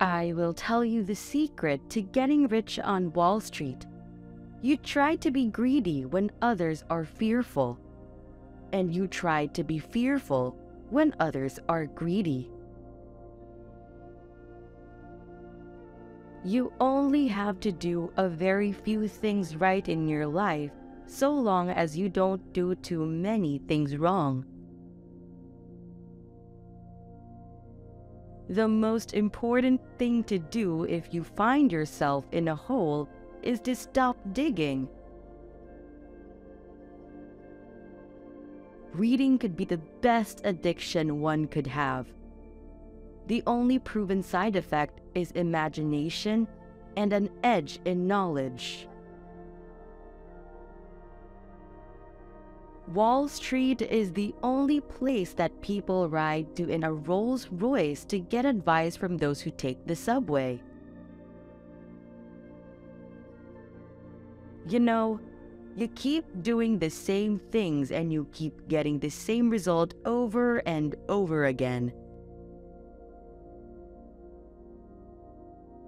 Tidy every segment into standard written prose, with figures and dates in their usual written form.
I will tell you the secret to getting rich on Wall Street. You try to be greedy when others are fearful, and you try to be fearful when others are greedy. You only have to do a very few things right in your life, so long as you don't do too many things wrong. The most important thing to do if you find yourself in a hole is to stop digging. Reading could be the best addiction one could have. The only proven side effect is imagination and an edge in knowledge. Wall Street is the only place that people ride to in a Rolls Royce to get advice from those who take the subway. You know, you keep doing the same things and you keep getting the same result over and over again.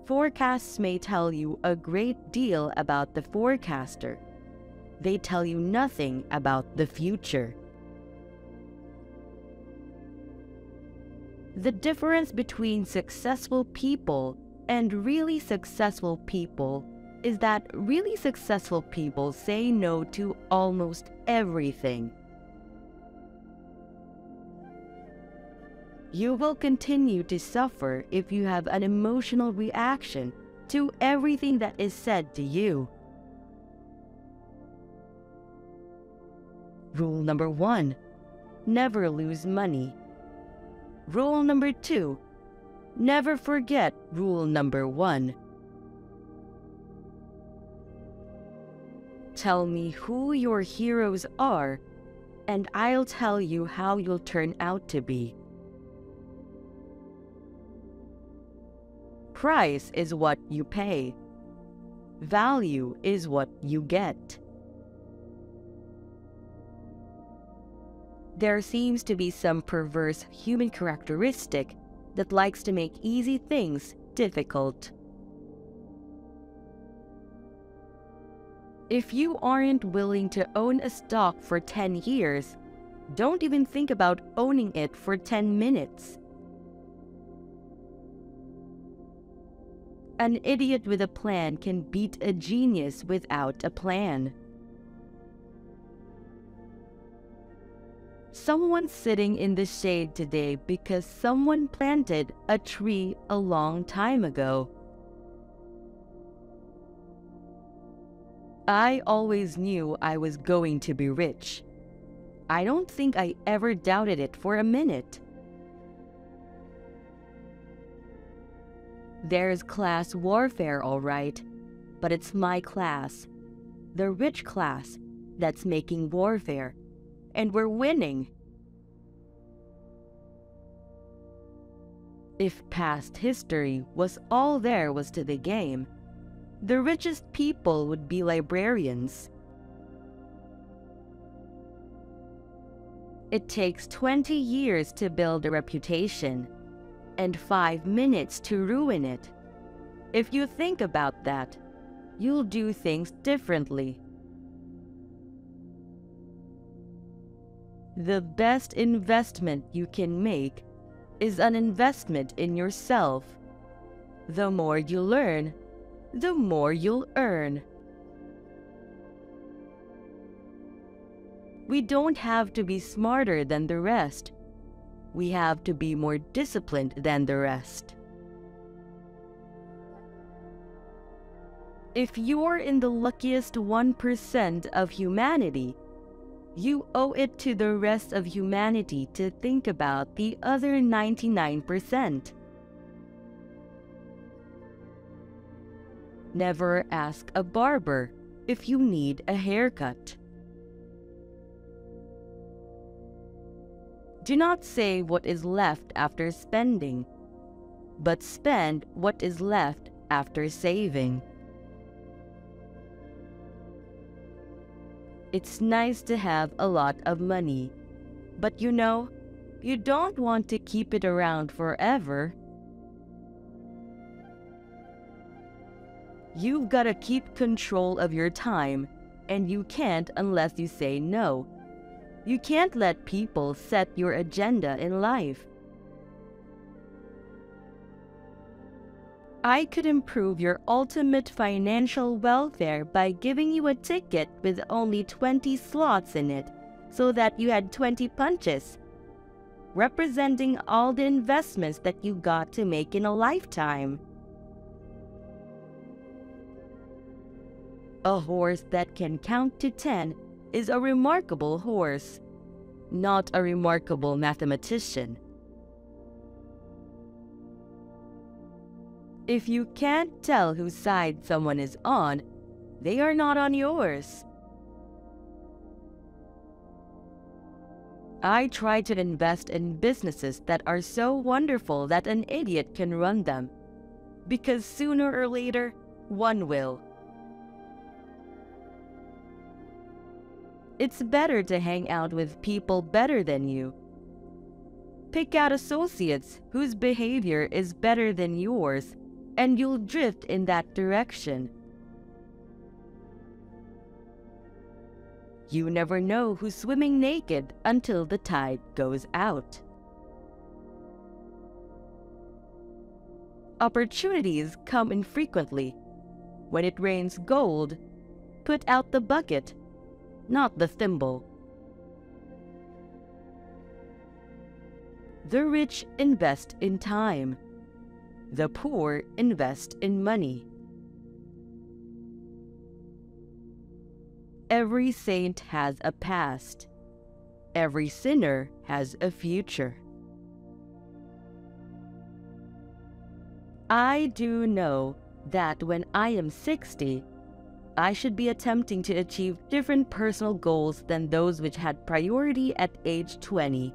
Forecasts may tell you a great deal about the forecaster. They tell you nothing about the future. The difference between successful people and really successful people is that really successful people say no to almost everything. You will continue to suffer if you have an emotional reaction to everything that is said to you. Rule number 1, never lose money. Rule number 2, never forget rule number 1. Tell me who your heroes are, and I'll tell you how you'll turn out to be. Price is what you pay. Value is what you get. There seems to be some perverse human characteristic that likes to make easy things difficult. If you aren't willing to own a stock for 10 years, don't even think about owning it for 10 minutes. An idiot with a plan can beat a genius without a plan. Someone's sitting in the shade today because someone planted a tree a long time ago. I always knew I was going to be rich. I don't think I ever doubted it for a minute. There's class warfare, all right, but it's my class, the rich class, that's making warfare, and we're winning. If past history was all there was to the game, the richest people would be librarians. It takes 20 years to build a reputation, and 5 minutes to ruin it. If you think about that, you'll do things differently. The best investment you can make is an investment in yourself. The more you learn, the more you'll earn. We don't have to be smarter than the rest. We have to be more disciplined than the rest. If you're in the luckiest 1% of humanity, you owe it to the rest of humanity to think about the other 99%. Never ask a barber if you need a haircut. Do not say what is left after spending, but spend what is left after saving. It's nice to have a lot of money, but you know, you don't want to keep it around forever. You've got to keep control of your time, and you can't unless you say no. You can't let people set your agenda in life. I could improve your ultimate financial welfare by giving you a ticket with only 20 slots in it, so that you had 20 punches, representing all the investments that you got to make in a lifetime. A horse that can count to 10 is a remarkable horse, not a remarkable mathematician. If you can't tell whose side someone is on, they are not on yours. I try to invest in businesses that are so wonderful that an idiot can run them, because sooner or later, one will. It's better to hang out with people better than you. Pick out associates whose behavior is better than yours, and you'll drift in that direction. You never know who's swimming naked until the tide goes out. Opportunities come infrequently. When it rains gold, put out the bucket, not the thimble. The rich invest in time. The poor invest in money. Every saint has a past. Every sinner has a future. I do know that when I am 60, I should be attempting to achieve different personal goals than those which had priority at age 20.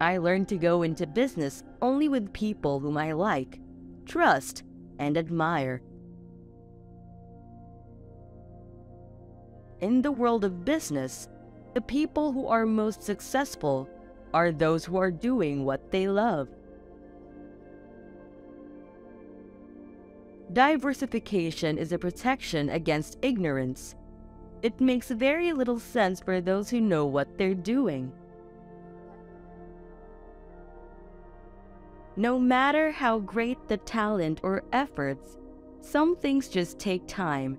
I learned to go into business only with people whom I like, trust, and admire. In the world of business, the people who are most successful are those who are doing what they love. Diversification is a protection against ignorance. It makes very little sense for those who know what they're doing. No matter how great the talent or efforts, some things just take time.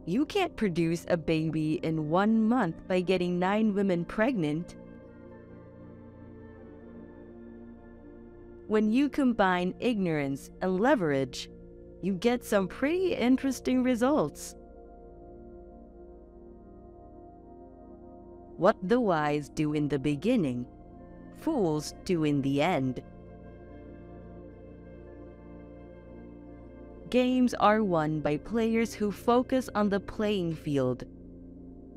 You can't produce a baby in 1 month by getting 9 women pregnant. When you combine ignorance and leverage, you get some pretty interesting results. What the wise do in the beginning, fools do in the end. Games are won by players who focus on the playing field,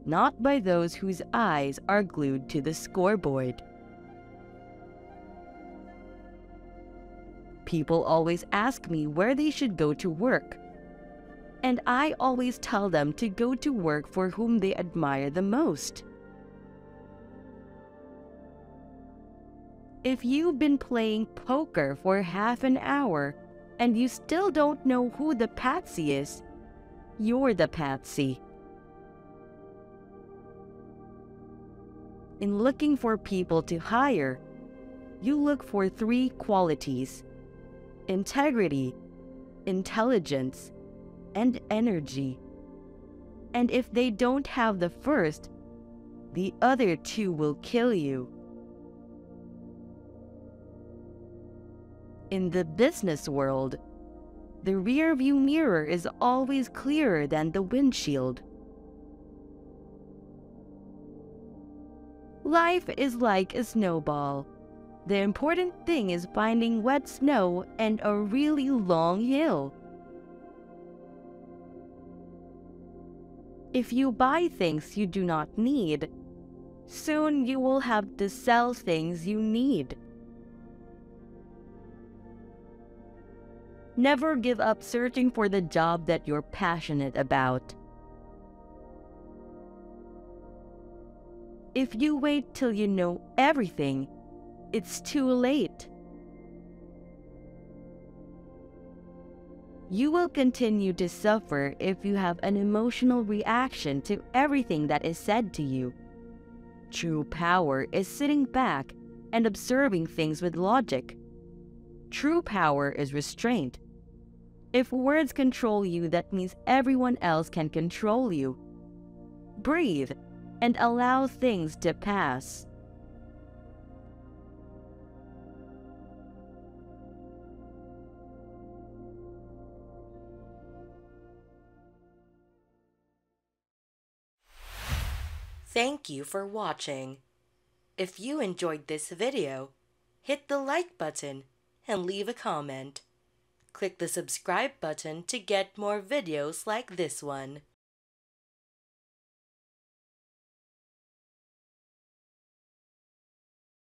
not by those whose eyes are glued to the scoreboard. People always ask me where they should go to work, and I always tell them to go to work for whom they admire the most. If you've been playing poker for half an hour, and you still don't know who the patsy is, you're the patsy. In looking for people to hire, you look for 3 qualities: integrity, intelligence, and energy. And if they don't have the first, the other 2 will kill you. In the business world, the rearview mirror is always clearer than the windshield. Life is like a snowball. The important thing is finding wet snow and a really long hill. If you buy things you do not need, soon you will have to sell things you need. Never give up searching for the job that you're passionate about. If you wait till you know everything, it's too late. You will continue to suffer if you have an emotional reaction to everything that is said to you. True power is sitting back and observing things with logic. True power is restraint. If words control you, that means everyone else can control you. Breathe and allow things to pass. Thank you for watching. If you enjoyed this video, hit the like button and leave a comment. Click the subscribe button to get more videos like this one.